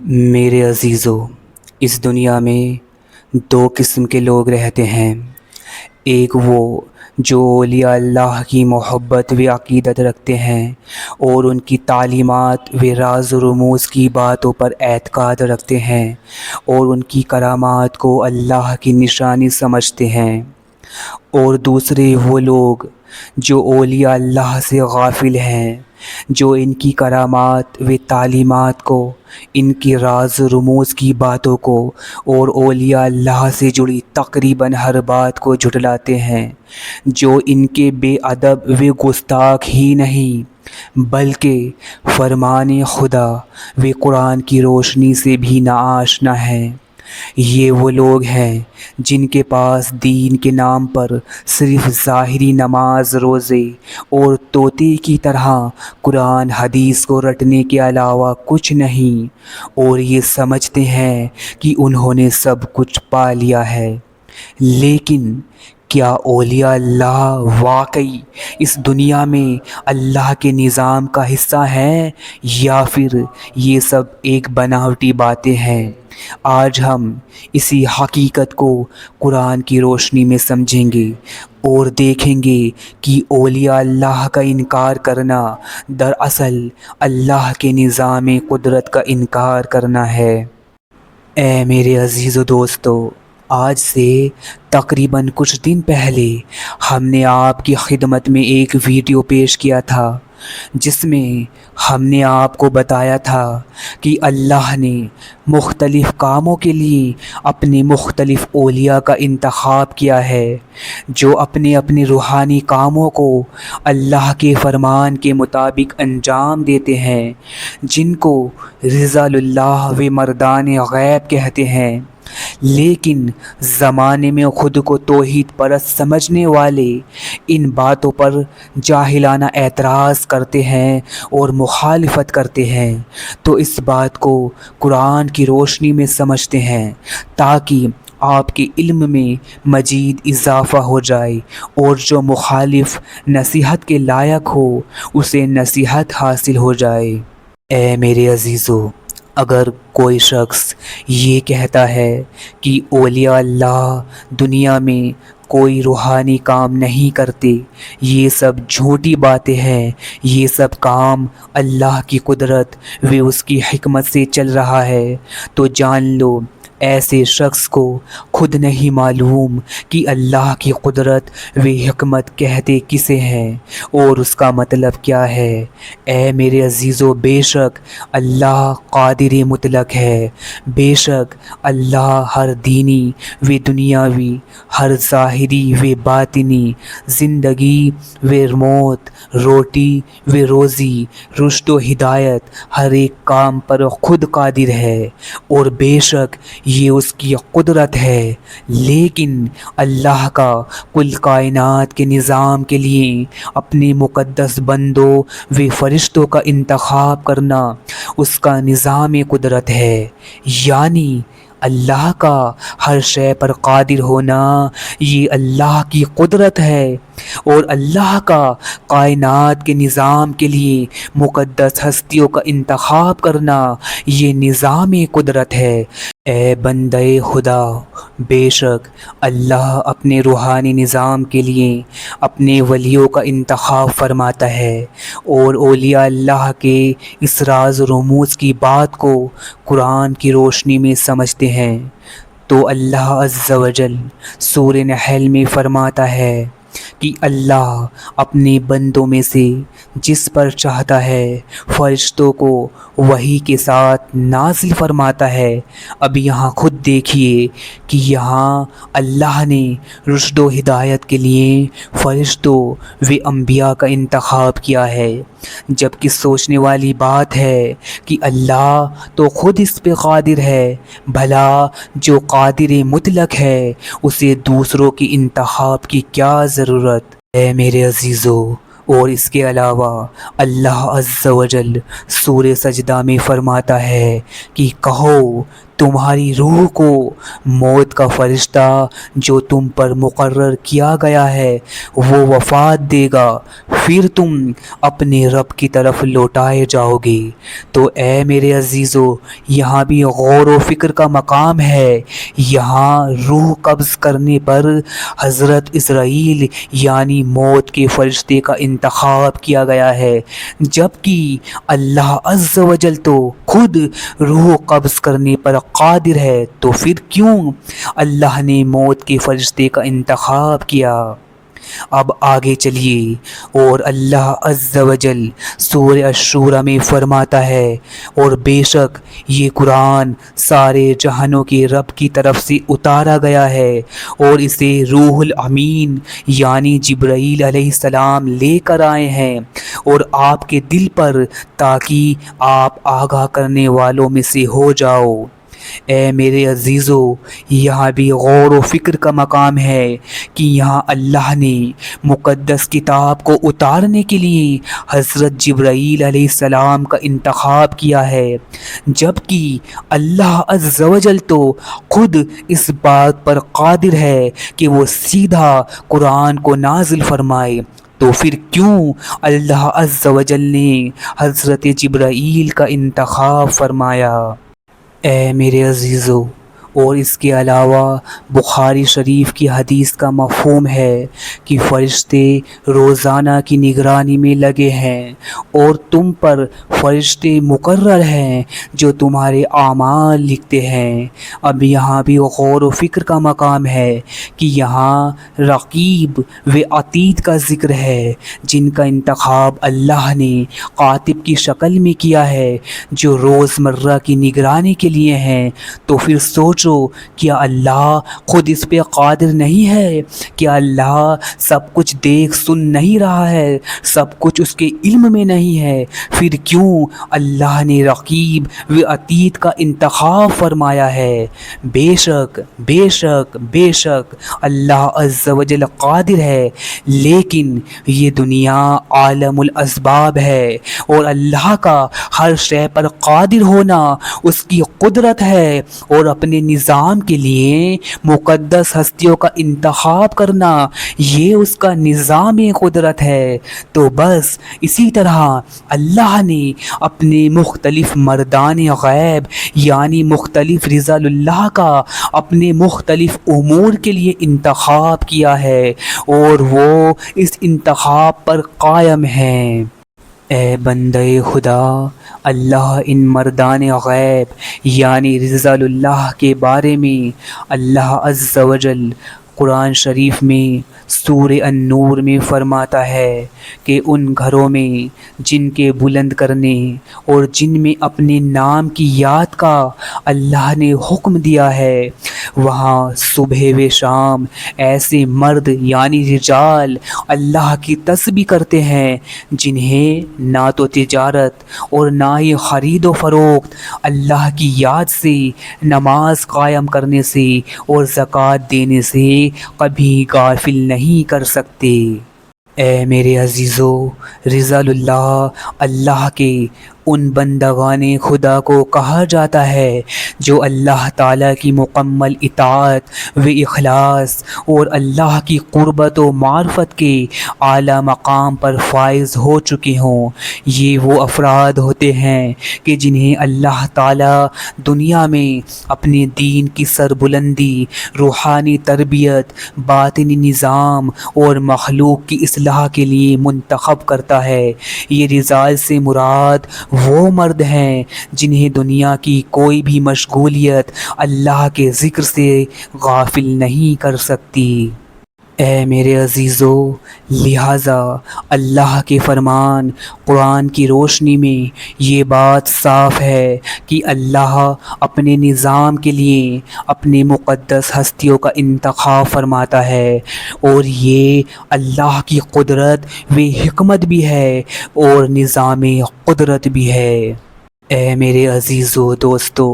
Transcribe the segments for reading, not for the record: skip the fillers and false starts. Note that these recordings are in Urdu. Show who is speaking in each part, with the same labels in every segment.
Speaker 1: میرے عزیزو، اس دنیا میں دو قسم کے لوگ رہتے ہیں۔ ایک وہ جو اولیاء اللہ کی محبت و عقیدت رکھتے ہیں اور ان کی تعلیمات و راز و رموز کی باتوں پر اعتقاد رکھتے ہیں اور ان کی کرامات کو اللہ کی نشانی سمجھتے ہیں۔ اور دوسرے وہ لوگ جو اولیاء اللہ سے غافل ہیں، جو ان کی کرامات و تعلیمات کو، ان کی راز و رموز کی باتوں کو اور اولیاء اللہ سے جڑی تقریباً ہر بات کو جھٹلاتے ہیں، جو ان کے بے ادب و گستاخ ہی نہیں بلکہ فرمان خدا و قرآن کی روشنی سے بھی ناآشنا ہیں۔ یہ وہ لوگ ہیں جن کے پاس دین کے نام پر صرف ظاہری نماز، روزے اور طوطے کی طرح قرآن حدیث کو رٹنے کے علاوہ کچھ نہیں، اور یہ سمجھتے ہیں کہ انہوں نے سب کچھ پا لیا ہے۔ لیکن کیا اولیاء اللہ واقعی اس دنیا میں اللہ کے نظام کا حصہ ہیں، یا پھر یہ سب ایک بناوٹی باتیں ہیں؟ آج ہم اسی حقیقت کو قرآن کی روشنی میں سمجھیں گے اور دیکھیں گے کہ اولیاء اللہ کا انکار کرنا دراصل اللہ کے نظام قدرت کا انکار کرنا ہے۔ اے میرے عزیز و دوستو، آج سے تقریباً کچھ دن پہلے ہم نے آپ کی خدمت میں ایک ویڈیو پیش کیا تھا، جس میں ہم نے آپ کو بتایا تھا کہ اللہ نے مختلف کاموں کے لیے اپنے مختلف اولیاء کا انتخاب کیا ہے، جو اپنے اپنے روحانی کاموں کو اللہ کے فرمان کے مطابق انجام دیتے ہیں، جن کو رضا اللہ و مردان غیب کہتے ہیں۔ لیکن زمانے میں خود کو توحید پرست سمجھنے والے ان باتوں پر جاہلانہ اعتراض کرتے ہیں اور مخالفت کرتے ہیں، تو اس بات کو قرآن کی روشنی میں سمجھتے ہیں تاکہ آپ کے علم میں مزید اضافہ ہو جائے، اور جو مخالف نصیحت کے لائق ہو اسے نصیحت حاصل ہو جائے۔ اے میرے عزیزو، اگر کوئی شخص یہ کہتا ہے کہ اولیاء اللہ دنیا میں کوئی روحانی کام نہیں کرتے، یہ سب جھوٹی باتیں ہیں، یہ سب کام اللہ کی قدرت و اس کی حکمت سے چل رہا ہے، تو جان لو ایسے شخص کو خود نہیں معلوم کہ اللہ کی قدرت و حکمت کہتے کسے ہیں اور اس کا مطلب کیا ہے۔ اے میرے عزیزو، بے شک اللہ قادر مطلق ہے، بے شک اللہ ہر دینی و دنیاوی، ہر ظاہری و باطنی، زندگی و موت، روٹی و روزی، رشد و ہدایت، ہر ایک کام پر خود قادر ہے، اور بے شک یہ اس کی قدرت ہے۔ لیکن اللہ کا کل کائنات کے نظام کے لیے اپنے مقدس بندوں و فرشتوں کا انتخاب کرنا اس کا نظام قدرت ہے، یعنی اللہ کا ہر شے پر قادر ہونا یہ اللہ کی قدرت ہے، اور اللہ کا کائنات کے نظام کے لیے مقدس ہستیوں کا انتخاب کرنا یہ نظام قدرت ہے۔ اے بندے خدا، بے شک اللہ اپنے روحانی نظام کے لیے اپنے ولیوں کا انتخاب فرماتا ہے، اور اولیاء اللہ کے اس راز و رموز کی بات کو قرآن کی روشنی میں سمجھتے ہیں۔ تو اللہ عز و جل سورہ نحل میں فرماتا ہے کہ اللہ اپنے بندوں میں سے جس پر چاہتا ہے فرشتوں کو وحی کے ساتھ نازل فرماتا ہے۔ اب یہاں خود دیکھیے کہ یہاں اللہ نے رشد و ہدایت کے لیے فرشتوں و انبیاء کا انتخاب کیا ہے، جبکہ سوچنے والی بات ہے کہ اللہ تو خود اس پہ قادر ہے، بھلا جو قادر مطلق ہے اسے دوسروں کے انتخاب کی کیا ضرورت؟ اے میرے عزیزو، اور اس کے علاوہ اللہ عز و جل سورہ سجدہ میں فرماتا ہے کہ کہو تمہاری روح کو موت کا فرشتہ جو تم پر مقرر کیا گیا ہے وہ وفات دے گا، پھر تم اپنے رب کی طرف لوٹائے جاؤ گے۔ تو اے میرے عزیزو، یہاں بھی غور و فکر کا مقام ہے۔ یہاں روح قبض کرنے پر حضرت اسرائیل یعنی موت کے فرشتے کا انتخاب کیا گیا ہے، جبکہ اللہ عز و جل تو خود روح قبض کرنے پر قادر ہے، تو پھر کیوں اللہ نے موت کے فرشتے کا انتخاب کیا؟ اب آگے چلیے، اور اللہ عز و جل سورہ الشورى میں فرماتا ہے، اور بے شک یہ قرآن سارے جہانوں کے رب کی طرف سے اتارا گیا ہے، اور اسے روح الامین یعنی جبرائیل علیہ السلام لے کر آئے ہیں اور آپ کے دل پر، تاکہ آپ آگاہ کرنے والوں میں سے ہو جاؤ۔ اے میرے عزیزو، یہاں بھی غور و فکر کا مقام ہے کہ یہاں اللہ نے مقدس کتاب کو اتارنے کے لیے حضرت جبرائیل علیہ السلام کا انتخاب کیا ہے، جبکہ اللہ عز و جل تو خود اس بات پر قادر ہے کہ وہ سیدھا قرآن کو نازل فرمائے، تو پھر کیوں اللہ عز و جل نے حضرت جبرائیل کا انتخاب فرمایا؟ اے میرے عزیزو، اور اس کے علاوہ بخاری شریف کی حدیث کا مفہوم ہے کہ فرشتے روزانہ کی نگرانی میں لگے ہیں، اور تم پر فرشتے مقرر ہیں جو تمہارے اعمال لکھتے ہیں۔ اب یہاں بھی غور و فکر کا مقام ہے کہ یہاں رقیب و عتید کا ذکر ہے، جن کا انتخاب اللہ نے کاتب کی شکل میں کیا ہے، جو روزمرہ کی نگرانی کے لیے ہیں۔ تو پھر سوچو، کیا اللہ خود اس پہ قادر نہیں ہے؟ کیا اللہ سب کچھ دیکھ سن نہیں رہا ہے؟ سب کچھ اس کے علم میں نہیں ہے؟ پھر کیوں اللہ نے رقیب و عتید کا انتخاب فرمایا ہے؟ بے شک بے شک بے شک اللہ عز و جل قادر ہے، لیکن یہ دنیا عالم الاسباب ہے، اور اللہ کا ہر شے پر قادر ہونا اس کی قدرت ہے، اور اپنے نظام کے لیے مقدس ہستیوں کا انتخاب کرنا یہ اس کا نظام قدرت ہے۔ تو بس اسی طرح اللہ نے اپنے مختلف مردان غیب یعنی مختلف رضا اللہ کا اپنے مختلف امور کے لیے انتخاب کیا ہے، اور وہ اس انتخاب پر قائم ہیں۔ اے بندے خدا، اللہ ان مردان غیب یعنی رضا اللہ کے بارے میں اللہ عز و جل قرآن شریف میں سورہ النور میں فرماتا ہے کہ ان گھروں میں جن کے بلند کرنے اور جن میں اپنے نام کی یاد کا اللہ نے حکم دیا ہے، وہاں صبح و شام ایسے مرد یعنی رجال اللہ کی تسبیح کرتے ہیں جنہیں نہ تو تجارت اور نہ ہی خرید و فروخت اللہ کی یاد سے، نماز قائم کرنے سے اور زکوٰۃ دینے سے کبھی غافل نہیں کر سکتے۔ اے میرے عزیزو، رضا اللہ کے ان بندگان خدا کو کہا جاتا ہے جو اللہ تعالیٰ کی مکمل اطاعت و اخلاص اور اللہ کی قربت و معرفت کے اعلیٰ مقام پر فائز ہو چکے ہوں۔ یہ وہ افراد ہوتے ہیں کہ جنہیں اللہ تعالیٰ دنیا میں اپنے دین کی سربلندی، روحانی تربیت، باطنی نظام اور مخلوق کی اصلاح کے لیے منتخب کرتا ہے۔ یہ رضال سے مراد وہ مرد ہیں جنہیں دنیا کی کوئی بھی مشغولیت اللہ کے ذکر سے غافل نہیں کر سکتی۔ اے میرے عزیزو، لہٰذا اللہ کے فرمان قرآن کی روشنی میں یہ بات صاف ہے کہ اللہ اپنے نظام کے لیے اپنے مقدس ہستیوں کا انتخاب فرماتا ہے، اور یہ اللہ کی قدرت و حکمت بھی ہے اور نظام قدرت بھی ہے۔ اے میرے عزیزو دوستو،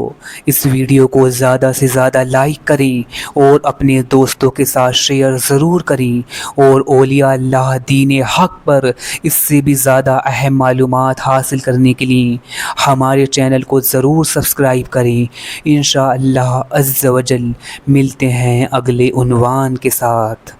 Speaker 1: اس ویڈیو کو زیادہ سے زیادہ لائک کریں اور اپنے دوستوں کے ساتھ شیئر ضرور کریں، اور اولیاء اللہ دین حق پر اس سے بھی زیادہ اہم معلومات حاصل کرنے کے لیے ہمارے چینل کو ضرور سبسکرائب کریں۔ انشاءاللہ عز و جل ملتے ہیں اگلے عنوان کے ساتھ۔